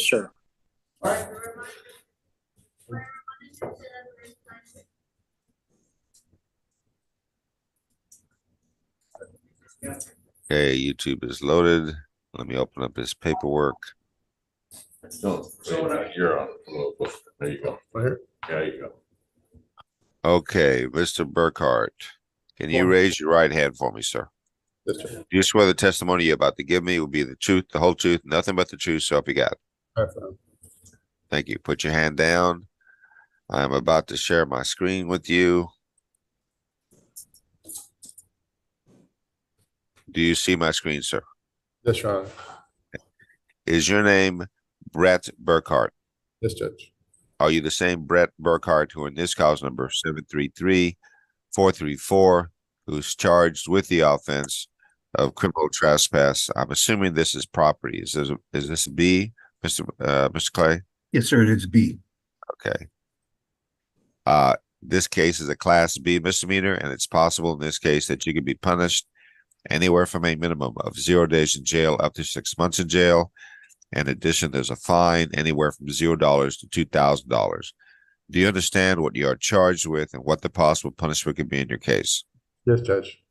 Yes, sir. Okay, YouTube is loaded. Let me open up his paperwork. No, you're on. There you go. Right here. There you go. Okay, Mr. Burkhart, can you raise your right hand for me, sir? Yes, sir. Do you swear the testimony you're about to give me will be the truth, the whole truth, nothing but the truth, so help you God? Thank you. Put your hand down. I'm about to share my screen with you. Do you see my screen, sir? Yes, Your Honor. Is your name Brett Burkhart? Yes, Judge. Are you the same Brett Burkhart who in this cause number 733-434, who's charged with the offense of criminal trespass? I'm assuming this is property. Is this B, Mr. Clay? Yes, sir. It is B. Okay. This case is a Class B misdemeanor, and it's possible in this case that you could be punished anywhere from a minimum of 0 days in jail up to 6 months in jail. In addition, there's a fine anywhere from $0 to $2,000. Do you understand what you are charged with and what the possible punishment could be in your case? Yes, Judge.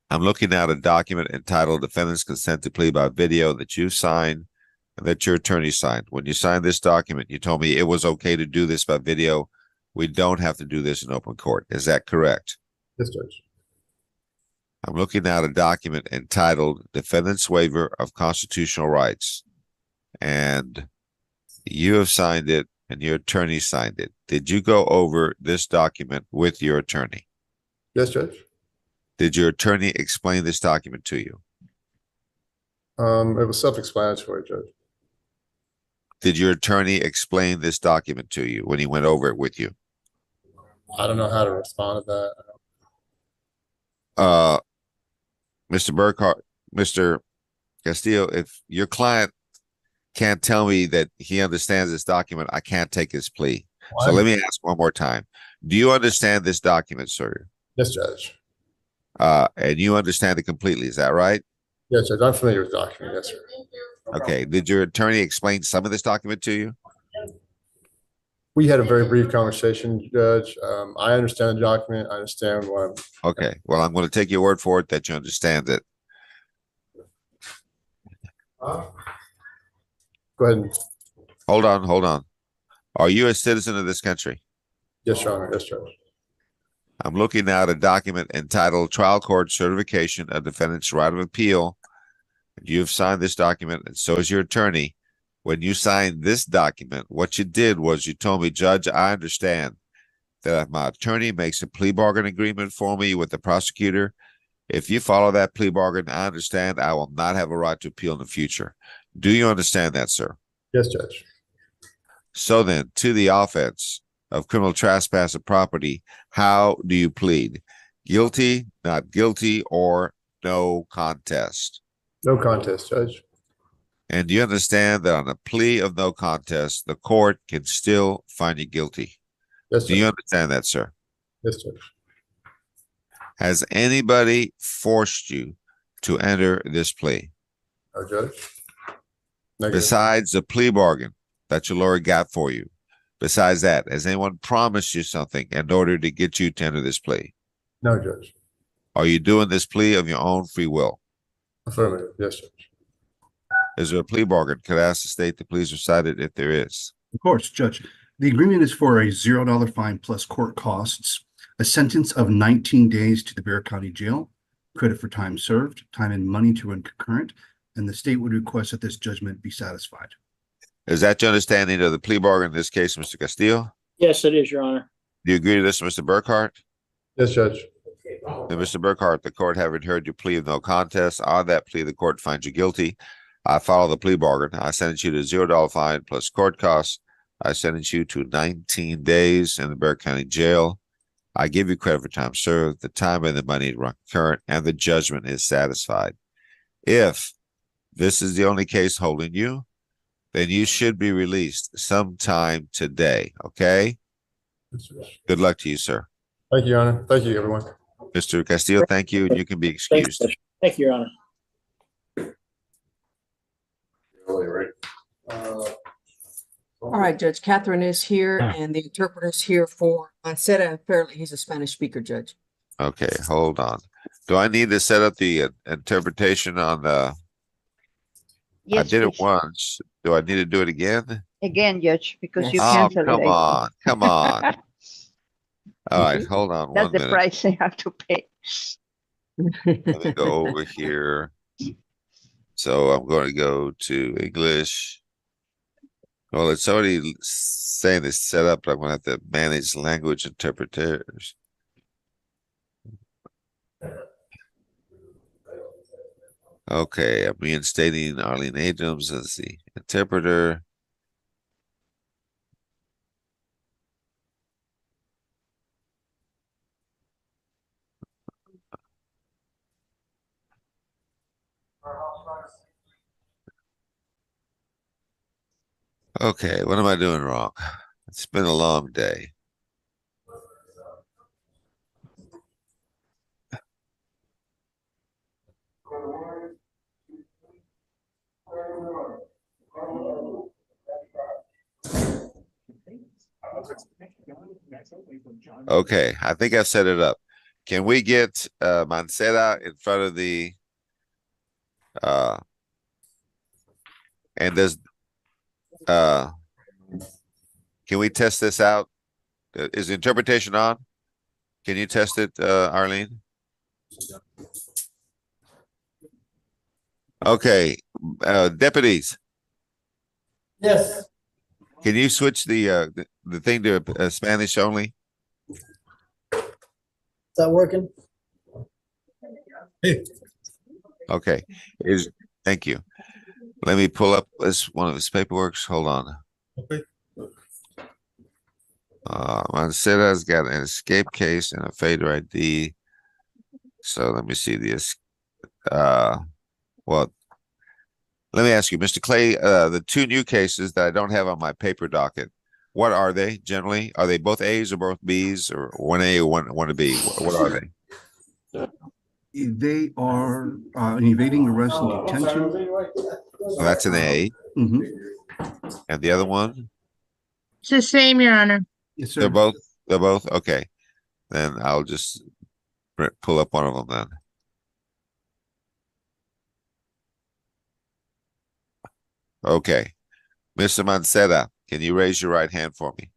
I'm looking at a document entitled Defendant's Consent to Plea by Video that you signed and that your attorney signed. When you signed this document, you told me it was okay to do this by video. We don't have to do this in open court. Is that correct? Yes, Judge. I'm looking at a document entitled Defendant's Waiver of Constitutional Rights, and you have signed it and your attorney signed it. Did you go over this document with your attorney? Yes, Judge. Did your attorney explain this document to you? It was self-explanatory, Judge. Did your attorney explain this document to you when he went over it with you? I don't know how to respond to Mr. that. Burkhart, Mr. Castillo, if your client can't tell me that he understands this document, I can't take his plea. Why? So let me ask one more time. Do you understand this document, sir? Yes, Judge. And you understand it completely, is that right? Yes, Judge. I'm familiar with the document. Yes, sir. Okay. Did your attorney explain some of this document to you? We had a very brief conversation, Judge. I understand the document. I understand what Okay. Well, I'm going to take your word for it that you understand it. Go ahead. And, Hold on. Are you a citizen of this country? yes, Your Honor. Yes, Judge. I'm looking at a document entitled Trial Court Certification of Defendant's Right of Appeal. You've signed this document, and so is your attorney. When you signed this document, what you did was you told me, Judge, I understand that if my attorney makes a plea bargain agreement for me with the prosecutor, if you follow that plea bargain, I understand I will not have a right to appeal in the future. Do you understand that, sir? Yes, Judge. So then, to the offense of criminal trespass of property, how do you plead? Guilty, not guilty, or no contest? No contest, Judge. And do you understand that on a plea of no contest, the court can still find you guilty? Yes, Do you Judge. understand that, sir? Yes, Judge. Has anybody forced you to enter this plea? No, Judge. Negative. Besides the plea bargain that your lawyer got for you, besides that, has anyone promised you something in order to get you to enter this plea? No, Judge. Are you doing this plea of your own free will? Affirmative. Yes, Judge. Is there a plea bargain? Could I ask the state to please recite it if there is? Of course, Judge. The agreement is for a $0 fine plus court costs, a sentence of 19 days to the Bexar County Jail, credit for time served, time and money to run concurrent, and the state would request that this judgment be satisfied. Is that your understanding of the plea bargain in this case, Mr. Castillo? Yes, it is, Your Honor. Do you agree to this, Mr. Burkhart? Yes, Judge. And Mr. Burkhart, the court having heard your plea of no contest, on that plea, the court finds you guilty. I follow the plea bargain. I sentence you to $0 fine plus court costs. I sentence you to 19 days in the Bexar County Jail. I give you credit for time served, the time and the money to run concurrent, and the judgment is satisfied. If this is the only case holding you, then you should be released sometime today, okay? Yes, Judge. Good luck to you, sir. Thank you, Your Honor. Thank you, everyone. Mr. Castillo, thank you. You can be Thanks, excused. Judge. Thank you, Your Honor. Really, right? All right, Judge Catherine is here and the interpreter's here for Mancera and Fairley. He's a Spanish speaker, Judge. Okay, hold on. Do I need to set up the interpretation on the? I Yes, did it please. once. Do I need to do it again? Again, Judge, because you Yes. Oh, canceled come it. on, come on. All right, hold on That's one the minute. price they have to pay. Let me go over here. So I'm going to go to English. Well, it's already saying it's set up, but I'm going to have to manage language interpreters. Okay, I'm reinstating Arlene Abrams as the interpreter. Okay, what am I doing wrong? It's been a long day. Okay, I think I set it up. Can we get Mancera in front of the and does can we test this out? Is the interpretation on? Can you test it, Arlene? Okay, deputies, Yes. can you switch the thing to Spanish only? Is that working? Okay, thank you. Let me pull up this one of his paperworks. Hold on. Okay. Mancera's got an escape case and a fader ID. So let me see this. Well, let me ask you, Mr. Clay, the two new cases that I don't have on my paper docket, what are they generally? Are they both A's or both B's, or one A or one B? What are they? They are an evading arrest and detention. So that's an A. Mhm. And the other one? It's the same, Your Honor. Yes, They're sir. both okay. Then I'll just pull up one of them then. Okay. Mr. Mancera, can you raise your right hand for me?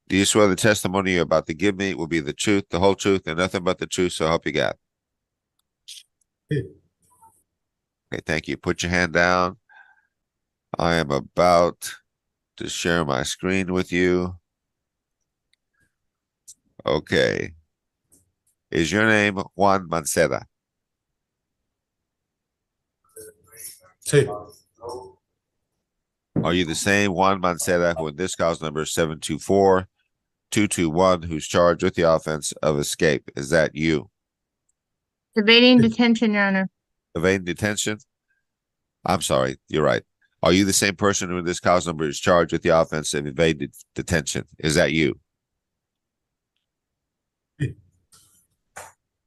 Do you swear the testimony you're about to give me will be the truth, the whole truth, and nothing but the truth, so help you God? Okay, thank you. Put your hand down. I am about to share my screen with you. Okay. Is your name Juan Mancera? Sí. Are you the same Juan Mancera who in this cause number 724-221 who's charged with the offense of escape? Is that you? Evading detention, Your Honor. Evading detention? I'm sorry, you're right. Are you the same person who in this cause number is charged with the offense of evaded detention? Is that you?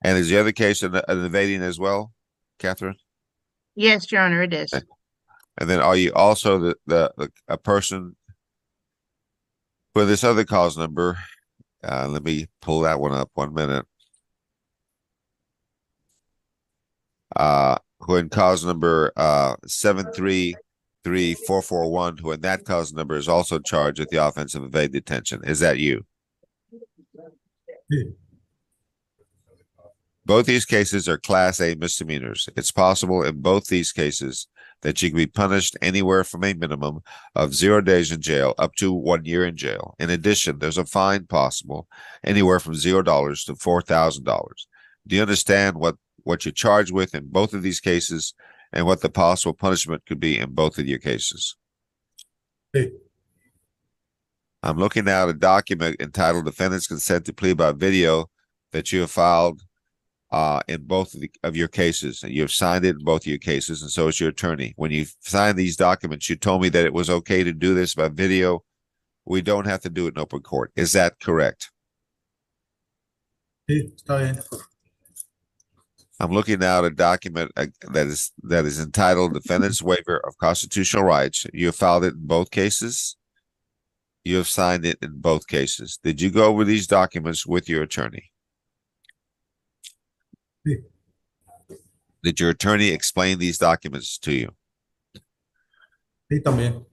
And is the other case an evading as well, Catherine? Yes, Your Honor, it is. Okay. And then are you also a person for this other cause number? Let me pull that one up 1 minute. Who in cause number 733441, who in that cause number is also charged with the offense of evaded detention. Is that you? Both these cases are Class A misdemeanors. It's possible in both these cases that you can be punished anywhere from a minimum of 0 days in jail up to 1 year in jail. In addition, there's a fine possible anywhere from $0 to $4,000. Do you understand what you're charged with in both of these cases and what the possible punishment could be in both of your cases? Hey. I'm looking at a document entitled Defendant's Consent to Plea by Video that you have filed in both of your cases, and you've signed it in both of your cases, and so is your attorney. When you signed these documents, you told me that it was okay to do this by video. We don't have to do it in open court. Is that correct? Sí, está bien. I'm looking now at a document that is entitled Defendant's Waiver of Constitutional Rights. You have filed it in both cases. You have signed it in both cases. Did you go over these documents with your attorney? Sí. Did your attorney explain these documents to you? Sí, también.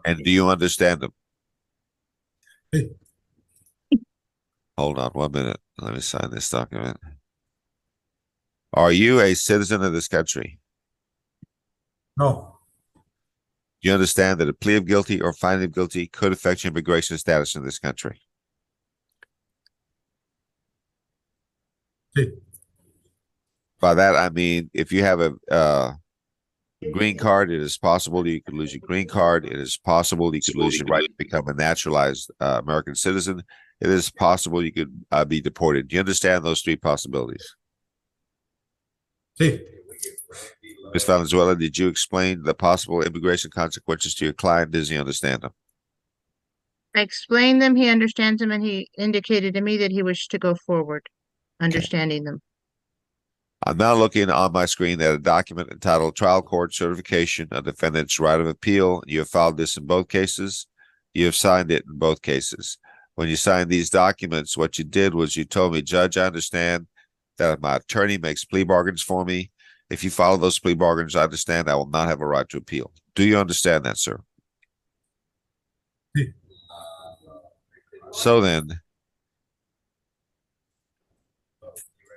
And do you understand them? Sí. Hold on 1 minute. Let me sign this document. Are you a citizen of this country? No. Do you understand that a plea of guilty or finding of guilty could affect your immigration status in this country? Sí. By that, I mean, if you have a green card, it is possible you could lose your green card. It is possible you could lose your right to become a naturalized American citizen. It is possible you could be deported. Do you understand those three possibilities? Sí. Ms. Valenzuela, did you explain the possible immigration consequences to your client? Does he understand them? I explained them, he understands them, and he indicated to me that he wished to go forward, understanding them. I'm now looking on my screen at a document entitled Trial Court Certification of Defendant's Right of Appeal. You have filed this in both cases. You have signed it in both cases. When you signed these documents, what you did was you told me, Judge, I understand that if my attorney makes plea bargains for me, if you follow those plea bargains, I understand I will not have a right to appeal. Do you understand that, sir? Sí. So then,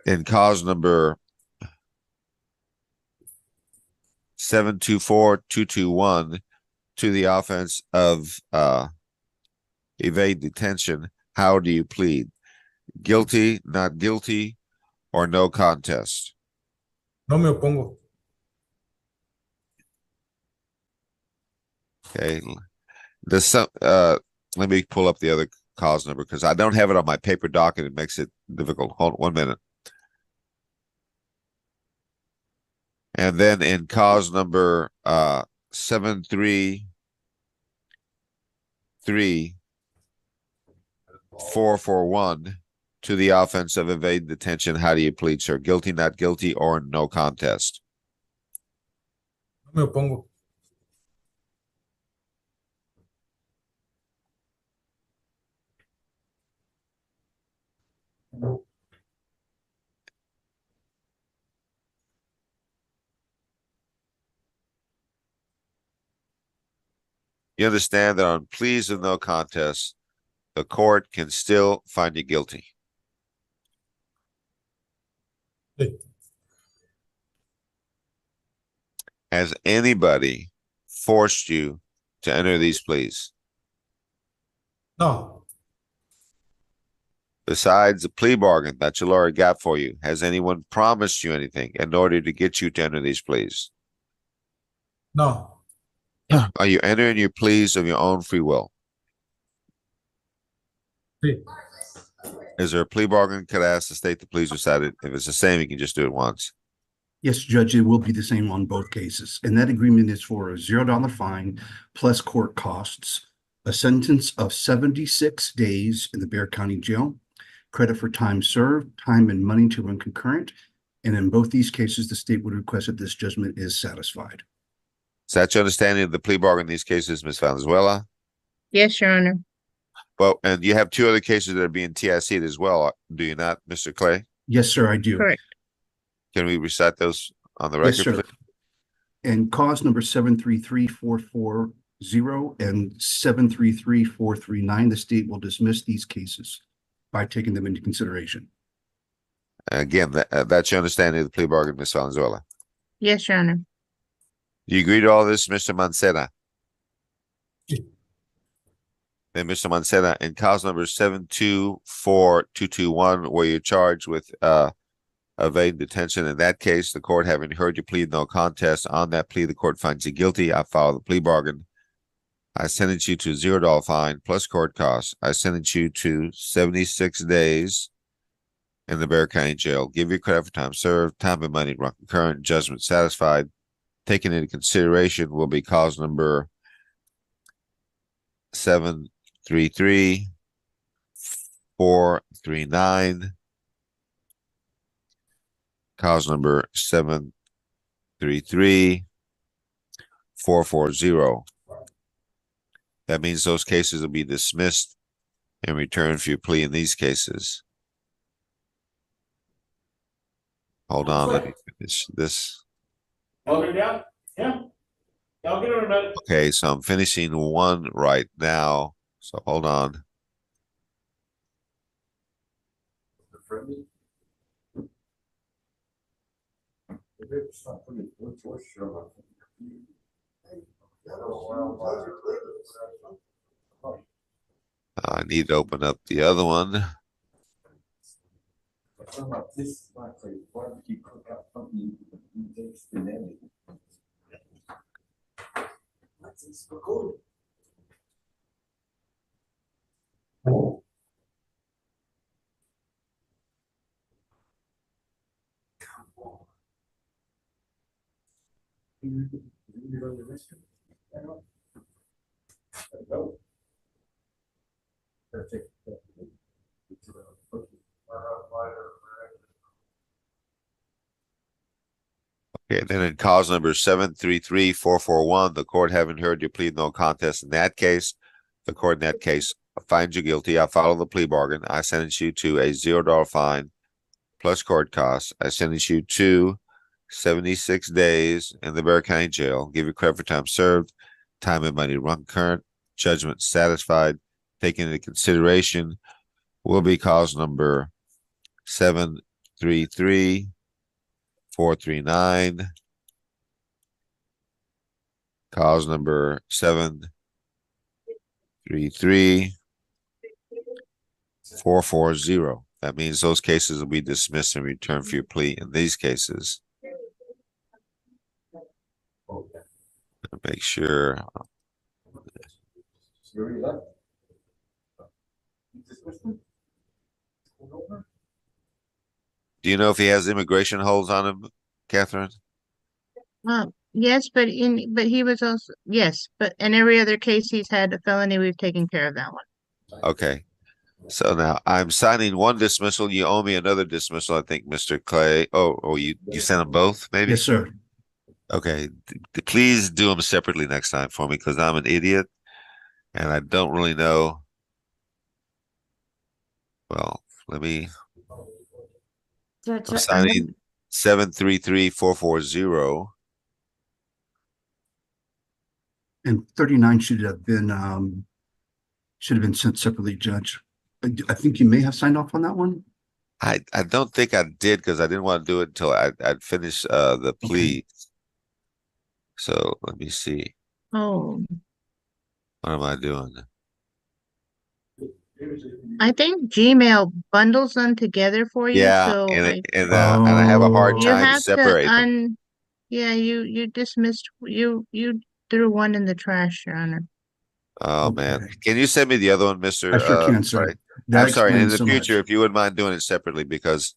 in cause number 724-221 to the offense of evade detention, how do you plead? Guilty, not guilty, or no contest? No me opongo. Okay. Let me pull up the other cause number because I don't have it on my paper docket. It makes it difficult. Hold on 1 minute. And then in cause number 733-441 to the offense of evade detention, how do you plead, sir? Guilty, not guilty, or no contest? No me opongo. You understand that on pleas of no contest, the court can still find you guilty. Sí. Has anybody forced you to enter these pleas? No. Besides the plea bargain that your lawyer got for you, has anyone promised you anything in order to get you to enter these pleas? No. Are you entering your pleas of your own free will? Sí. Is there a plea bargain? Could I ask the state the pleas recited? If it's the same, you can just do it once. Yes, Judge, it will be the same on both cases. And that agreement is for a $0 fine plus court costs, a sentence of 76 days in the Bexar County Jail, credit for time served, time and money to run concurrent. And in both these cases, the state would request that this judgment is satisfied. Is that your understanding of the plea bargain in these cases, Ms. Valenzuela? Yes, Your Honor. Well, and you have two other cases that are being TIC'd as well, do you not, Mr. Clay? Yes, sir, I do. Correct. Can we recite those on the Yes, record, sir. please? And cause number 733-440 and 733-439, the state will dismiss these cases by taking them into consideration. Again, that's your understanding of the plea bargain, Ms. Valenzuela. Yes, Your Honor. Do you agree to all this, Mr. Mancera? Sí. Then, Mr. Mancera, in cause number 724-221, where you're charged with evading detention. In that case, the court, having heard you plead no contest, on that plea, the court finds you guilty. I follow the plea bargain. I sentence you to a $0 fine plus court costs. I sentence you to 76 days in the Bexar County Jail. Give you credit for time served, time and money run concurrent, judgment satisfied. Taken into consideration will be cause number 733-439. Cause number 733-440. That means those cases will be dismissed in return for your plea in these cases. Hold on, let me finish this. Okay, so I'm finishing one right now. So hold on. I need to open up the other one. Okay, then in cause number 733-441, the court having heard you plead no contest in that case, the court in that case finds you guilty. I follow the plea bargain. I sentence you to a $0 fine plus court costs. I sentence you to 76 days in the Bexar County Jail. Give you credit for time served, time and money run current, judgment satisfied. Taken into consideration will be cause number 733-439. Cause number 733-440. That means those cases will be dismissed in return for your plea in these cases. Make sure. Do you know if he has immigration holds on him, Catherine? Yes, but he was also, yes, but in every other case he's had a felony, we've taken care of that one. Okay. So now I'm signing one dismissal. You owe me another dismissal, I think, Mr. Clay. Oh, you sent them both, maybe? Yes, sir. Okay. Please do them separately next time for me because I'm an idiot and I don't really know. Well, let me. Judge, I'm signing 733-440. And 39 should have been sent separately, Judge. I think you may have signed off on that one. I don't think I did because I didn't want to do it until I'd finished the plea. So let me see. Oh, What am I doing? I think Gmail bundles them together for you, Yeah, so and I have a hard you time have to separating them. yeah, you dismissed, you threw one in the trash, Your Honor. Oh man, Okay. can you send me the other one, Mister? I sure can, sir. Sorry. That I'm sorry. In explains the so future, much. if you wouldn't mind doing it separately, because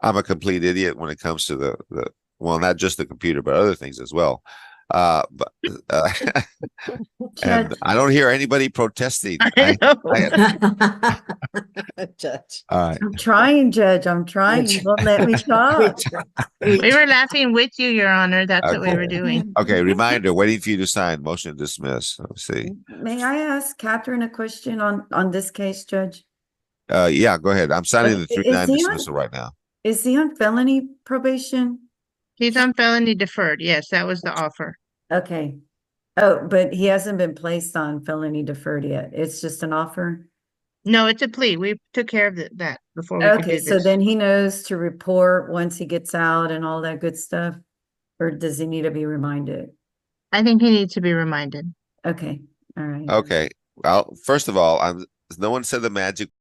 I'm a complete idiot when it comes to the well, not just the computer, but other things as well. But and Judge, I don't hear anybody protesting. I know. Judge. All right. I'm trying, Judge. I'm trying. You won't let me talk. We were laughing with you, Your Honor. That's what we Okay. were doing. Okay. Reminder: waiting for you to sign. Motion to dismiss. Let's see. May I ask Catherine a question on this case, Judge? Yeah. Go ahead. I'm signing the Is 3-9 he on- dismissal right now. Is he on felony probation? He's on felony deferred. Yes, that was the offer. Okay. Oh, but he hasn't been placed on felony deferred yet. It's just an offer? No, it's a plea. We took care of that before we could Okay, do so this. then he knows to report once he gets out and all that good stuff? Or does he need to be reminded? I think he needs to be reminded. Okay, all right. Okay. Well, first of all, no one said the magic